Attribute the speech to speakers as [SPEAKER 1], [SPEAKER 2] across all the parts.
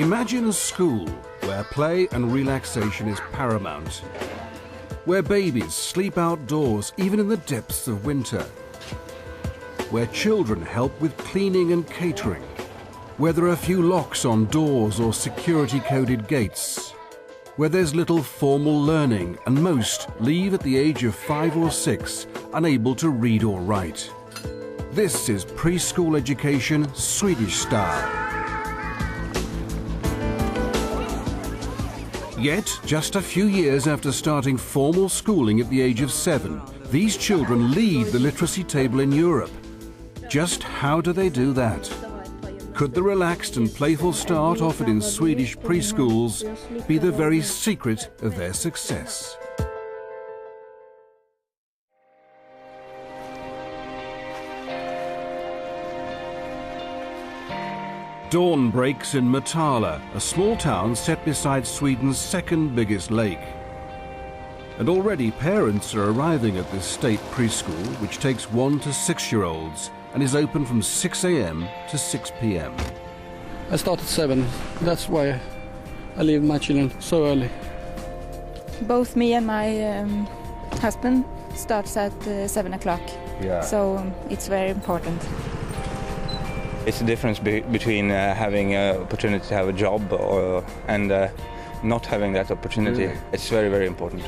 [SPEAKER 1] Imagine a school where play and relaxation is paramount, where babies sleep outdoors even in the depths of winter, where children help with cleaning and catering, where there are few locks on doors or security-coded gates, where there's little formal learning and most leave at the age of 5 or 6 unable to read or write. This is preschool education Swedish style. Yet, just a few years after starting formal schooling at the age of 7, these children lead the literacy table in Europe. Just how do they do that? Could the relaxed and playful start offered in Swedish preschools be the very secret of their success? Dawn breaks in Motala, a small town set beside Sweden's second biggest lake. And already parents are arriving at this state preschool, which takes 1 to 6-year-olds and is open from 6 a.m. to 6 p.m.
[SPEAKER 2] I start at 7. That's why I leave my children so early.
[SPEAKER 3] Both me and my husband starts at 7 o'clock.
[SPEAKER 4] Yeah.
[SPEAKER 3] So it's very important.
[SPEAKER 4] It's the difference between having an opportunity to have a job and not having that opportunity. It's very, very important.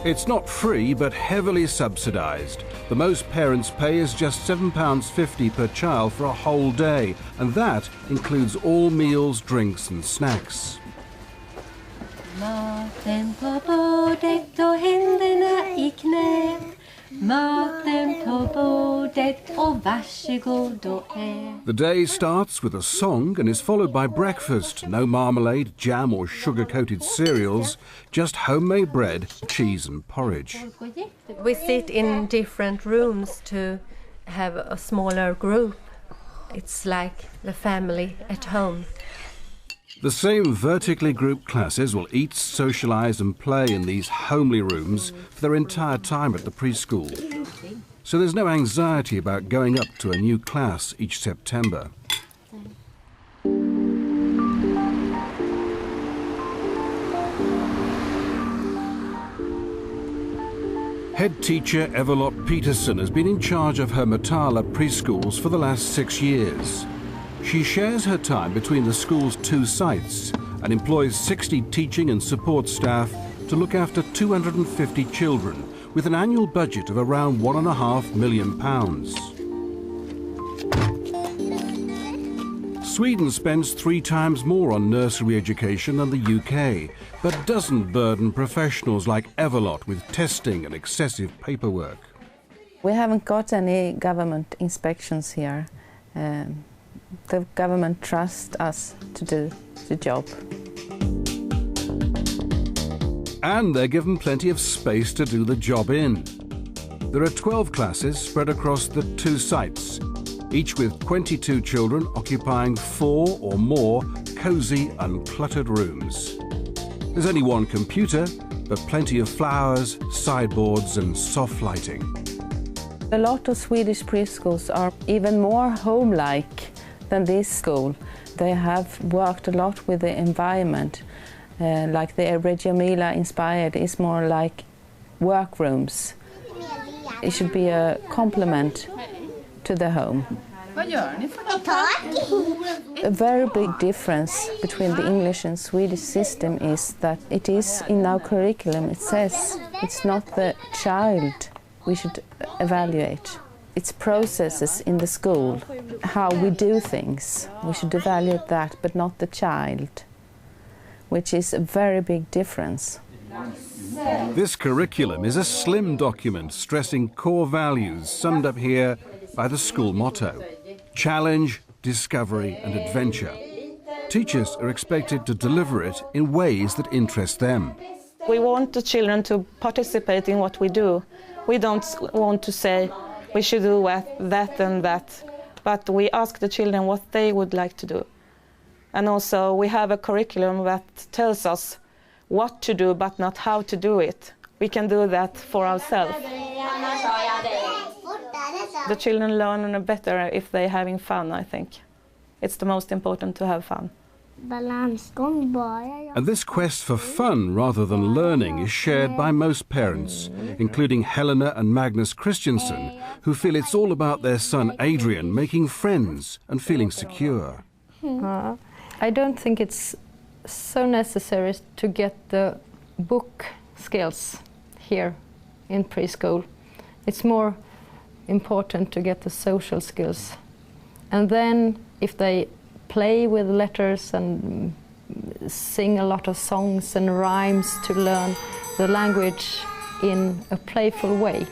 [SPEAKER 1] It's not free, but heavily subsidised. The most parents pay is just £7.50 per child for a whole day, and that includes all meals, drinks and snacks.
[SPEAKER 5] Maten på bordet och händerna i knä. Maten på bordet och varsågod och ät.
[SPEAKER 1] The day starts with a song and is followed by breakfast. No marmalade, jam or sugar-coated cereals, just homemade bread, cheese and porridge.
[SPEAKER 6] We sit in different rooms to have a smaller group. It's like the family at home.
[SPEAKER 1] The same vertically grouped classes will eat, socialise and play in these homely rooms for their entire time at the preschool. So there's no anxiety about going up to a new class each September. Head teacher Everlott Peterson has been in charge of her Motala preschools for the last 6 years. She shares her time between the school's 2 sites and employs 60 teaching and support staff to look after 250 children with an annual budget of around £1.5 million. Sweden spends 3 times more on nursery education than the UK, but doesn't burden professionals like Everlott with testing and excessive paperwork.
[SPEAKER 7] We haven't got any government inspections here. The government trusts us to do the job.
[SPEAKER 1] And they're given plenty of space to do the job in. There are 12 classes spread across the 2 sites, each with 22 children occupying 4 or more cosy, uncluttered rooms. There's only 1 computer, but plenty of flowers, sideboards and soft lighting.
[SPEAKER 7] A lot of Swedish preschools are even more home-like than this school. They have worked a lot with the environment, like the Reggio Emilia inspired is more like workrooms. It should be a complement to the home. A very big difference between the English and Swedish system is that it is in our curriculum, it says it's not the child we should evaluate. It's processes in the school, how we do things. We should evaluate that, but not the child, which is a very big difference.
[SPEAKER 1] This curriculum is a slim document stressing core values summed up here by the school motto: challenge, discovery and adventure. Teachers are expected to deliver it in ways that interest them.
[SPEAKER 8] We want the children to participate in what we do. We don't want to say we should do that and that, but we ask the children what they would like to do. And also we have a curriculum that tells us what to do but not how to do it. We can do that for ourselves. The children learn better if they're having fun, I think. It's the most important to have fun.
[SPEAKER 1] And this quest for fun rather than learning is shared by most parents, including Helena and Magnus Christiansen, who feel it's all about their son Adrian making friends and feeling secure.
[SPEAKER 9] I don't think it's so necessary to get the book skills here in preschool. It's more important to get the social skills. And then if they play with letters and sing a lot of songs and rhymes to learn the language in a playful way,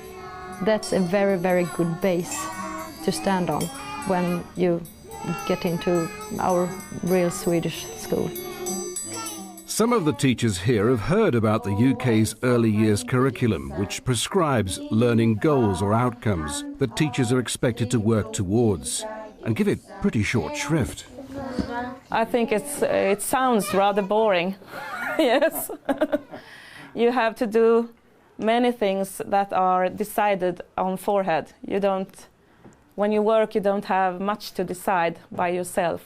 [SPEAKER 9] that's a very, very good base to stand on when you get into our real Swedish school.
[SPEAKER 1] Some of the teachers here have heard about the UK's early years curriculum, which prescribes learning goals or outcomes that teachers are expected to work towards, and give it pretty short shrift.
[SPEAKER 8] I think it sounds rather boring. Yes. You have to do many things that are decided on forehead. When you work, you don't have much to decide by yourself.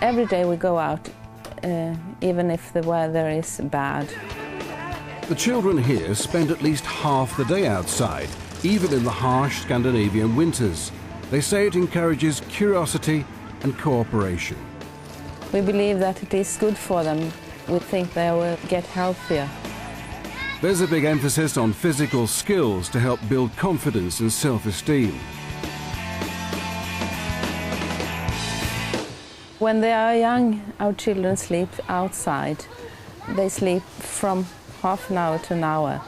[SPEAKER 7] Every day we go out, even if the weather is bad.
[SPEAKER 1] The children here spend at least half the day outside, even in the harsh Scandinavian winters. They say it encourages curiosity and cooperation.
[SPEAKER 7] We believe that it is good for them. We think they will get healthier.
[SPEAKER 1] There's a big emphasis on physical skills to help build confidence and self-esteem.
[SPEAKER 7] When they are young, our children sleep outside. They sleep from half an hour to an hour.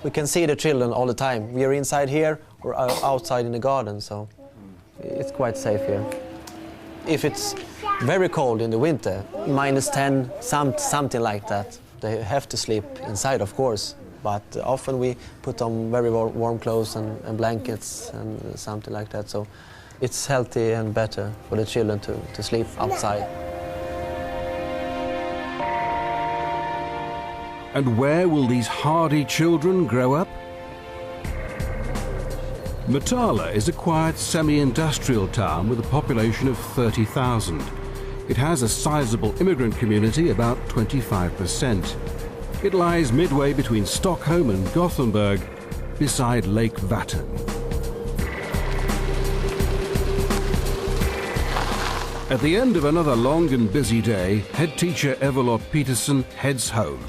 [SPEAKER 10] We can see the children all the time. We are inside here or outside in the garden, so it's quite safe here. If it's very cold in the winter, -10, something like that, they have to sleep inside, of course. But often we put on very warm clothes and blankets and something like that. So it's healthy and better for the children to sleep outside.
[SPEAKER 1] And where will these hardy children grow up? Motala is a quiet semi-industrial town with a population of 30,000. It has a sizable immigrant community, about 25%. It lies midway between Stockholm and Gothenburg, beside Lake Vättern. At the end of another long and busy day, head teacher Evelot Peterson heads home.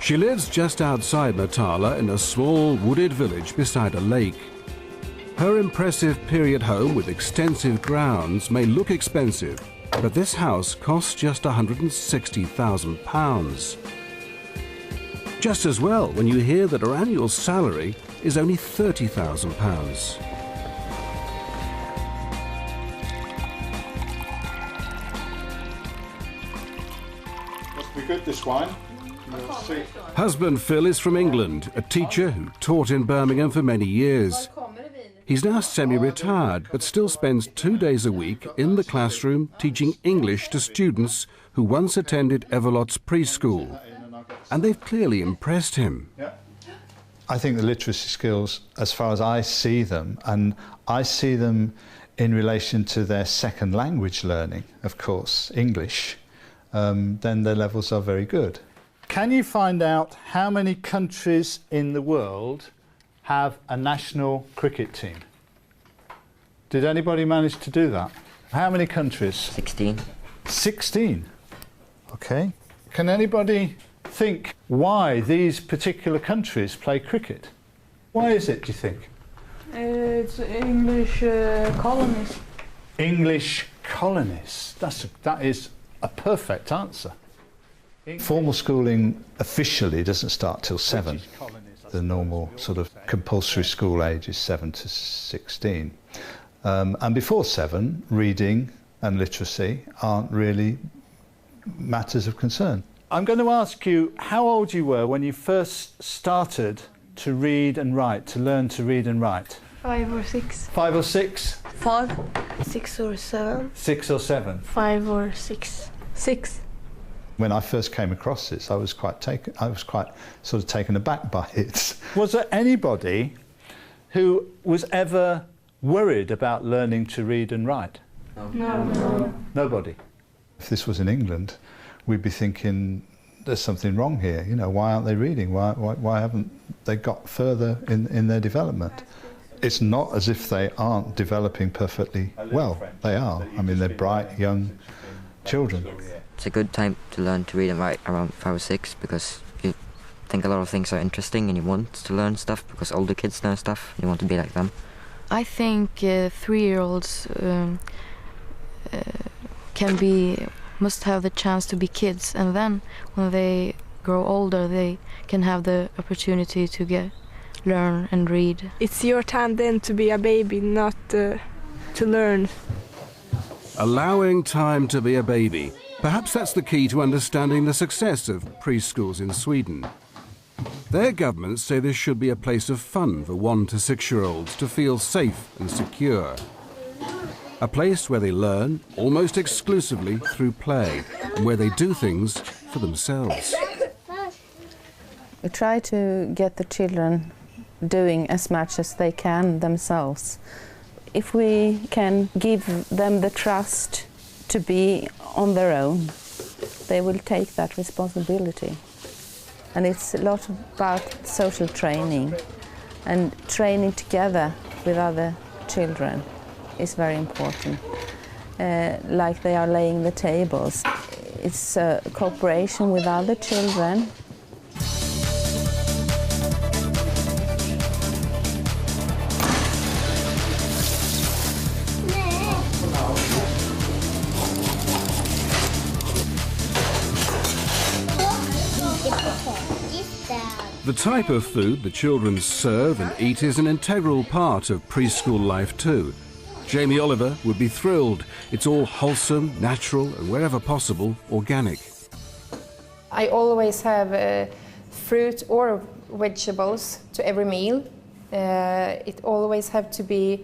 [SPEAKER 1] She lives just outside Motala in a small wooded village beside a lake. Her impressive period home with extensive grounds may look expensive, but this house costs just £160,000. Just as well when you hear that her annual salary is only £30,000.
[SPEAKER 11] Must be good, this wine.
[SPEAKER 1] Husband Phil is from England, a teacher who taught in Birmingham for many years. He's now semi-retired, but still spends 2 days a week in the classroom teaching English to students who once attended Evelot's preschool. And they've clearly impressed him.
[SPEAKER 11] I think the literacy skills, as far as I see them, and I see them in relation to their second language learning, of course, English, then their levels are very good. Can you find out how many countries in the world have a national cricket team? Did anybody manage to do that? How many countries?
[SPEAKER 12] 16.
[SPEAKER 11] 16? Okay. Can anybody think why these particular countries play cricket? Why is it, do you think?
[SPEAKER 13] It's English colonies.
[SPEAKER 11] English colonies. That is a perfect answer. Formal schooling officially doesn't start till 7. The normal sort of compulsory school age is 7 to 16. And before 7, reading and literacy aren't really matters of concern. I'm going to ask you how old you were when you first started to read and write, to learn to read and write.
[SPEAKER 13] 5 or 6.
[SPEAKER 11] 5 or 6?
[SPEAKER 13] 5. 6 or 7.
[SPEAKER 11] 6 or 7?
[SPEAKER 13] 5 or 6. 6.
[SPEAKER 11] When I first came across this, I was quite sort of taken aback by it. Was there anybody who was ever worried about learning to read and write?
[SPEAKER 13] No.
[SPEAKER 11] Nobody. If this was in England, we'd be thinking there's something wrong here. You know, why aren't they reading? Why haven't they got further in their development? It's not as if they aren't developing perfectly well. They are. I mean, they're bright, young children.
[SPEAKER 12] It's a good time to learn to read and write around 5 or 6 because you think a lot of things are interesting and you want to learn stuff because older kids learn stuff and you want to be like them.
[SPEAKER 14] I think 3-year-olds must have the chance to be kids, and then when they grow older they can have the opportunity to learn and read.
[SPEAKER 13] It's your time then to be a baby, not to learn.
[SPEAKER 1] Allowing time to be a baby. Perhaps that's the key to understanding the success of preschools in Sweden. Their governments say this should be a place of fun for 1 to 6-year-olds to feel safe and secure. A place where they learn almost exclusively through play and where they do things for themselves.
[SPEAKER 7] We try to get the children doing as much as they can themselves. If we can give them the trust to be on their own, they will take that responsibility. And it's a lot about social training, and training together with other children is very important. Like they are laying the tables. It's a cooperation with other children.
[SPEAKER 1] The type of food the children serve and eat is an integral part of preschool life too. Jamie Oliver would be thrilled. It's all wholesome, natural, and wherever possible, organic.
[SPEAKER 15] I always have fruit or vegetables to every meal. It always have to be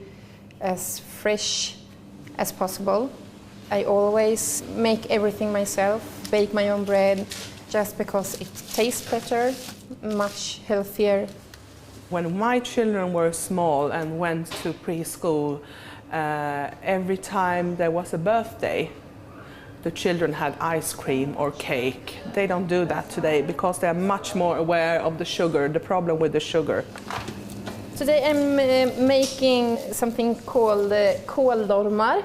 [SPEAKER 15] as fresh as possible. I always make everything myself, bake my own bread, just because it tastes better, much healthier.
[SPEAKER 16] When my children were small and went to preschool, every time there was a birthday, the children had ice cream or cake. They don't do that today because they're much more aware of the sugar, the problem with the sugar.
[SPEAKER 15] Today I'm making something called kåldolmar.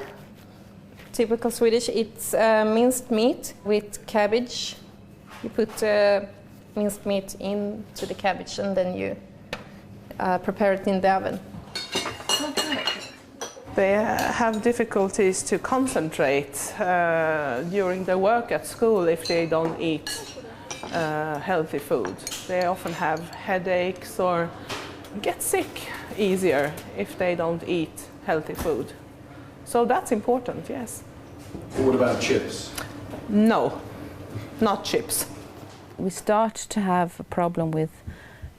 [SPEAKER 15] Typical Swedish, it's minced meat with cabbage. You put minced meat into the cabbage and then you prepare it in the oven.
[SPEAKER 16] They have difficulties to concentrate during their work at school if they don't eat healthy food. They often have headaches or get sick easier if they don't eat healthy food. So that's important, yes.
[SPEAKER 1] What about chips?
[SPEAKER 16] No, not chips.
[SPEAKER 7] We start to have a problem with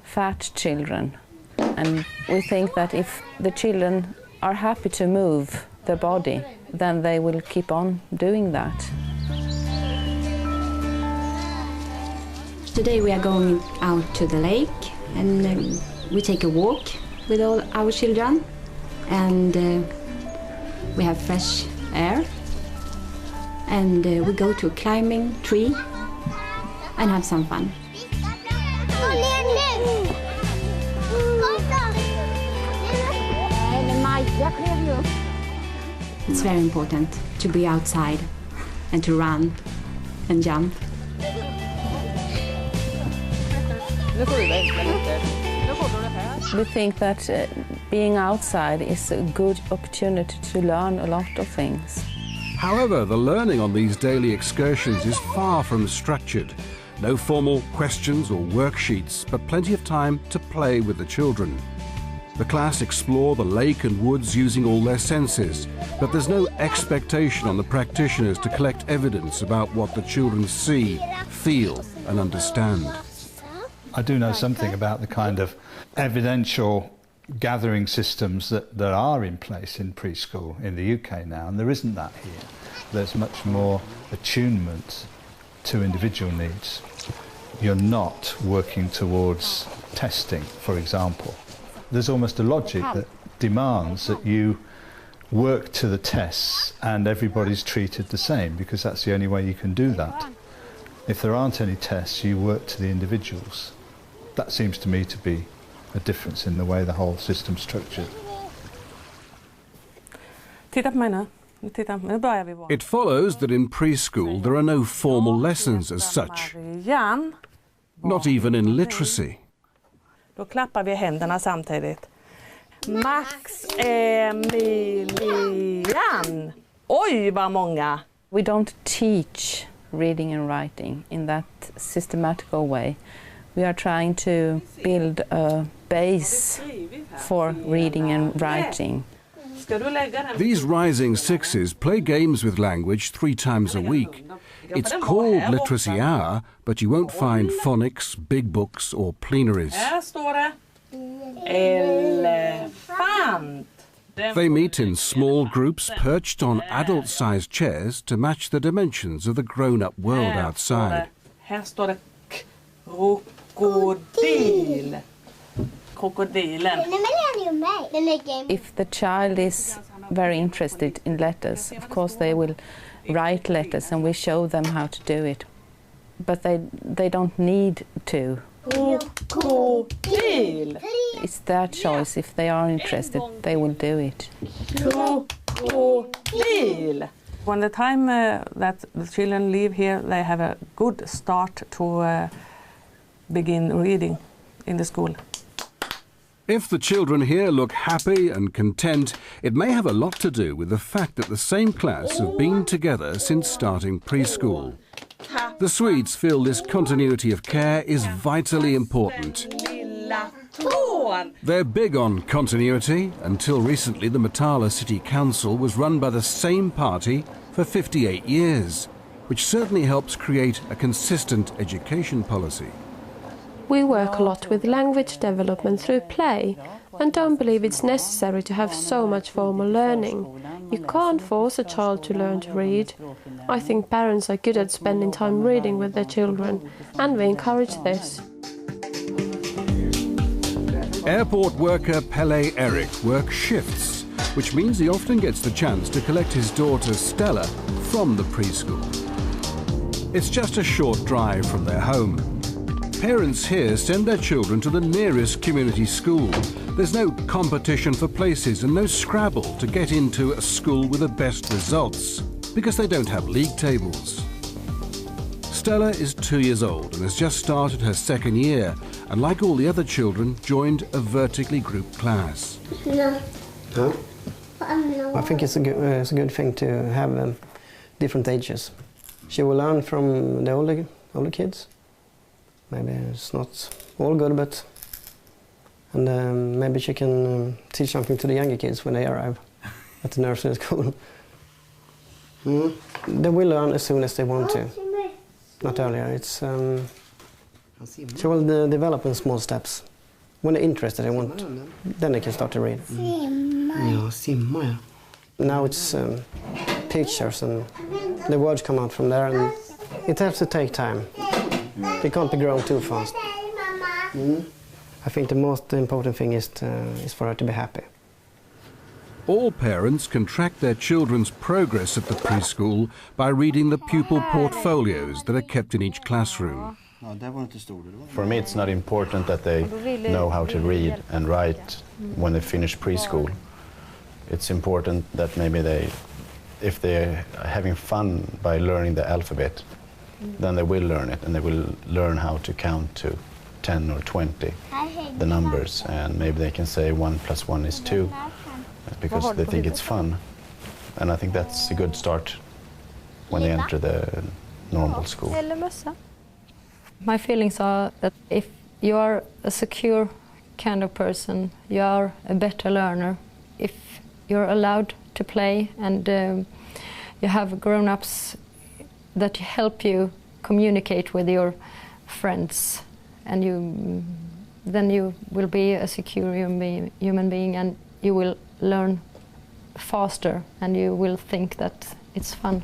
[SPEAKER 7] fat children, and we think that if the children are happy to move their body, then they will keep on doing that.
[SPEAKER 17] Today we are going out to the lake and we take a walk with all our children, and we have fresh air, and we go to a climbing tree and have some fun. It's very important to be outside and to run and jump.
[SPEAKER 7] We think that being outside is a good opportunity to learn a lot of things.
[SPEAKER 1] However, the learning on these daily excursions is far from structured. No formal questions or worksheets, but plenty of time to play with the children. The class explore the lake and woods using all their senses, but there's no expectation on the practitioners to collect evidence about what the children see, feel and understand.
[SPEAKER 11] I do know something about the kind of evidential gathering systems that are in place in preschool in the UK now, and there isn't that here. There's much more attunement to individual needs. You're not working towards testing, for example. There's almost a logic that demands that you work to the tests and everybody's treated the same, because that's the only way you can do that. If there aren't any tests, you work to the individuals. That seems to me to be a difference in the way the whole system's structured.
[SPEAKER 1] It follows that in preschool there are no formal lessons as such, not even in literacy.
[SPEAKER 18] Då klappar vi händerna samtidigt. Maximilian! Oj, vad många!
[SPEAKER 7] We don't teach reading and writing in that systematical way. We are trying to build a base for reading and writing.
[SPEAKER 1] These rising sixes play games with language 3 times a week. It's called Literacy Hour, but you won't find phonics, big books or plenaries.
[SPEAKER 18] Här står det elefant.
[SPEAKER 1] They meet in small groups perched on adult-sized chairs to match the dimensions of the grown-up world outside.
[SPEAKER 18] Här står det krokodil. Krokodilen.
[SPEAKER 7] If the child is very interested in letters, of course they will write letters and we show them how to do it. But they don't need to.
[SPEAKER 18] Krokodil.
[SPEAKER 7] It's their choice. If they are interested, they will do it.
[SPEAKER 18] Krokodil. When the time that the children live here, they have a good start to begin reading in the school.
[SPEAKER 1] If the children here look happy and content, it may have a lot to do with the fact that the same class have been together since starting preschool. The Swedes feel this continuity of care is vitally important. They're big on continuity. Until recently, the Motala City Council was run by the same party for 58 years, which certainly helps create a consistent education policy.
[SPEAKER 19] We work a lot with language development through play and don't believe it's necessary to have so much formal learning. You can't force a child to learn to read. I think parents are good at spending time reading with their children, and we encourage this.
[SPEAKER 1] Airport worker Pele Eric works shifts, which means he often gets the chance to collect his daughter Stella from the preschool. It's just a short drive from their home. Parents here send their children to the nearest community school. There's no competition for places and no scrabble to get into a school with the best results, because they don't have league tables. Stella is 2 years old and has just started her 2nd year, and like all the other children, joined a vertically grouped class.
[SPEAKER 20] No. Huh? I think it's a good thing to have different ages. She will learn from the older kids. Maybe it's not all good, but and maybe she can teach something to the younger kids when they arrive at the nursery school. They will learn as soon as they want to, not earlier. It's she will develop in small steps. When they're interested, then they can start to read. Now it's pictures and the words come out from there, and it has to take time. They can't be growing too fast. I think the most important thing is for her to be happy.
[SPEAKER 1] All parents can track their children's progress at the preschool by reading the pupil portfolios that are kept in each classroom.
[SPEAKER 21] For me, it's not important that they know how to read and write when they finish preschool. It's important that maybe if they're having fun by learning the alphabet, then they will learn it, and they will learn how to count to 10 or 20, the numbers, and maybe they can say 1 + 1 is 2, because they think it's fun. And I think that's a good start when they enter the normal school.
[SPEAKER 9] My feelings are that if you are a secure kind of person, you are a better learner. If you're allowed to play and you have grown-ups that help you communicate with your friends, and then you will be a secure human being, and you will learn faster, and you will think that it's fun.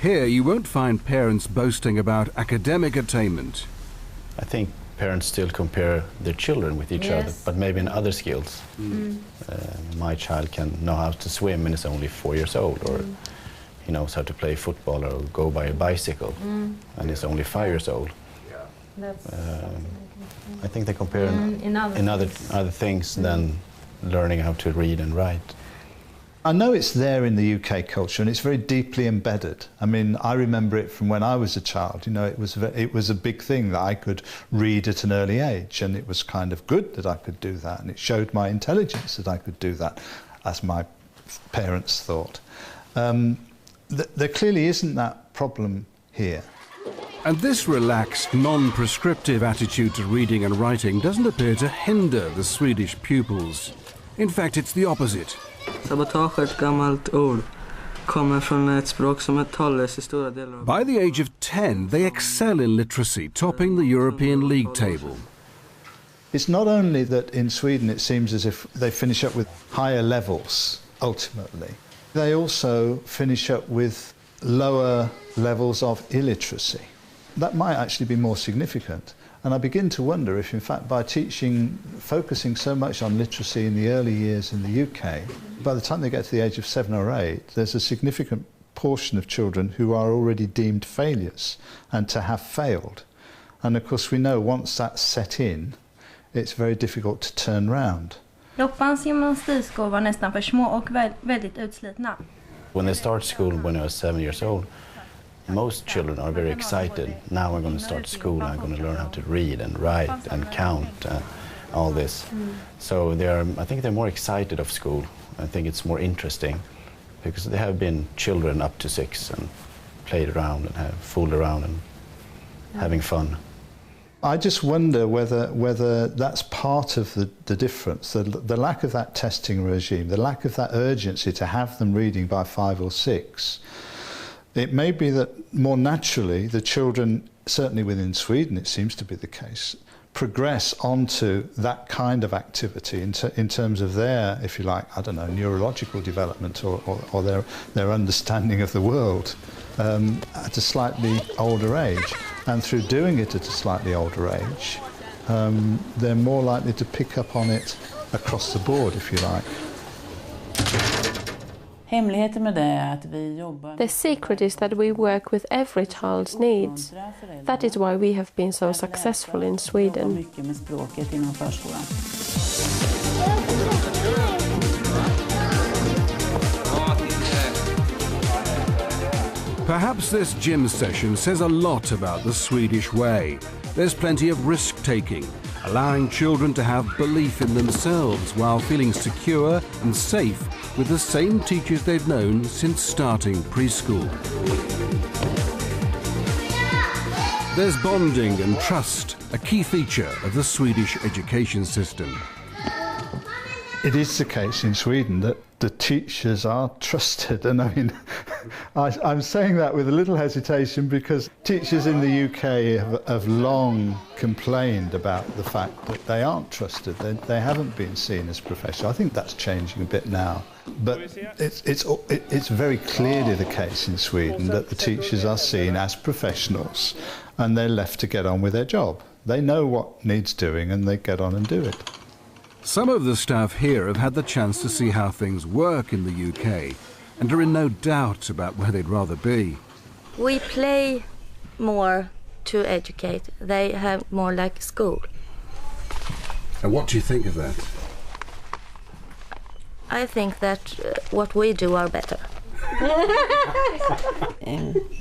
[SPEAKER 1] Here you won't find parents boasting about academic attainment.
[SPEAKER 21] I think parents still compare their children with each other, but maybe in other skills. My child can know how to swim and is only 4 years old, or he knows how to play football or go by a bicycle and is only 5 years old. I think they compare in other things than learning how to read and write.
[SPEAKER 11] I know it's there in the UK culture, and it's very deeply embedded. I mean, I remember it from when I was a child. You know, it was a big thing that I could read at an early age, and it was kind of good that I could do that, and it showed my intelligence that I could do that, as my parents thought. There clearly isn't that problem here.
[SPEAKER 1] And this relaxed, non-prescriptive attitude to reading and writing doesn't appear to hinder the Swedish pupils. In fact, it's the opposite.
[SPEAKER 2] Sabotage är ett gammalt ord. Kommer från ett språk som talas i stora delar av...
[SPEAKER 1] By the age of 10, they excel in literacy, topping the European League table.
[SPEAKER 11] It's not only that in Sweden it seems as if they finish up with higher levels, ultimately. They also finish up with lower levels of illiteracy. That might actually be more significant. And I begin to wonder if, in fact, by focusing so much on literacy in the early years in the UK, by the time they get to the age of 7 or 8, there's a significant portion of children who are already deemed failures and to have failed. And of course we know once that's set in, it's very difficult to turn round.
[SPEAKER 22] Loppans gymnastikskor var nästan för små och väldigt utslitna.
[SPEAKER 21] When they start school when I was 7 years old, most children are very excited. Now I'm going to start school, I'm going to learn how to read and write and count, all this. So I think they're more excited of school. I think it's more interesting because they have been children up to 6 and played around and have fooled around and having fun.
[SPEAKER 11] I just wonder whether that's part of the difference, the lack of that testing regime, the lack of that urgency to have them reading by 5 or 6. It may be that more naturally the children, certainly within Sweden it seems to be the case, progress onto that kind of activity in terms of their, if you like, I don't know, neurological development or their understanding of the world at a slightly older age. And through doing it at a slightly older age, they're more likely to pick up on it across the board, if you like.
[SPEAKER 19] The secret is that we work with every child's needs. That is why we have been so successful in Sweden.
[SPEAKER 1] Perhaps this gym session says a lot about the Swedish way. There's plenty of risk-taking, allowing children to have belief in themselves while feeling secure and safe with the same teachers they've known since starting preschool. There's bonding and trust, a key feature of the Swedish education system.
[SPEAKER 11] It is the case in Sweden that the teachers are trusted, and I mean, I'm saying that with a little hesitation because teachers in the UK have long complained about the fact that they aren't trusted. They haven't been seen as professional. I think that's changing a bit now, but it's very clearly the case in Sweden that the teachers are seen as professionals and they're left to get on with their job. They know what needs doing and they get on and do it.
[SPEAKER 1] Some of the staff here have had the chance to see how things work in the UK and are in no doubt about where they'd rather be.
[SPEAKER 22] We play more to educate. They have more like school.
[SPEAKER 1] And what do you think of that?
[SPEAKER 22] I think that what we do are better.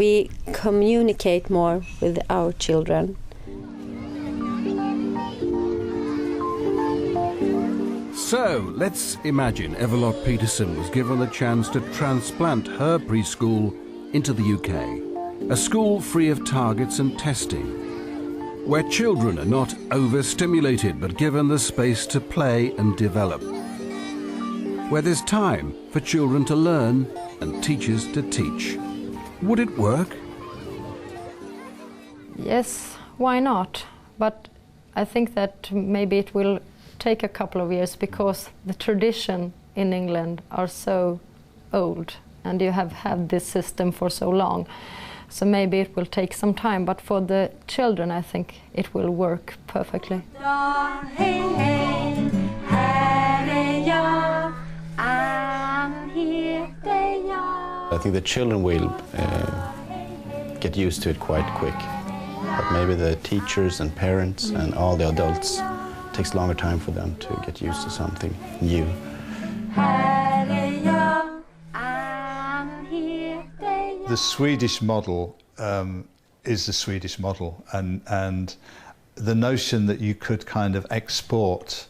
[SPEAKER 23] We communicate more with our children.
[SPEAKER 1] So, let's imagine Everlot Peterson was given the chance to transplant her preschool into the UK. A school free of targets and testing, where children are not overstimulated but given the space to play and develop. Where there's time for children to learn and teachers to teach. Would it work?
[SPEAKER 9] Yes, why not? But I think that maybe it will take a couple of years because the tradition in England are so old and you have had this system for so long. So maybe it will take some time, but for the children I think it will work perfectly.
[SPEAKER 21] I think the children will get used to it quite quick, but maybe the teachers and parents and all the adults, it takes longer time for them to get used to something new.
[SPEAKER 11] The Swedish model is the Swedish model, and the notion that you could kind of export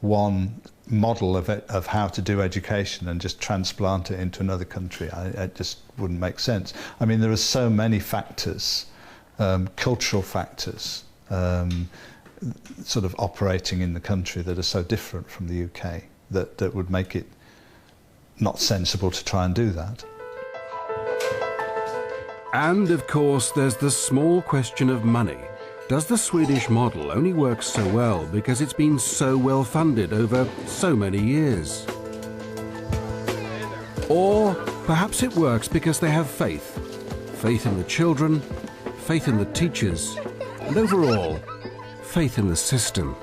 [SPEAKER 11] one model of how to do education and just transplant it into another country, it just wouldn't make sense. I mean, there are so many factors, cultural factors, sort of operating in the country that are so different from the UK that would make it not sensible to try and do that.
[SPEAKER 1] And of course there's the small question of money. Does the Swedish model only work so well because it's been so well funded over so many years? Or perhaps it works because they have faith. Faith in the children, faith in the teachers, and overall, faith in the system.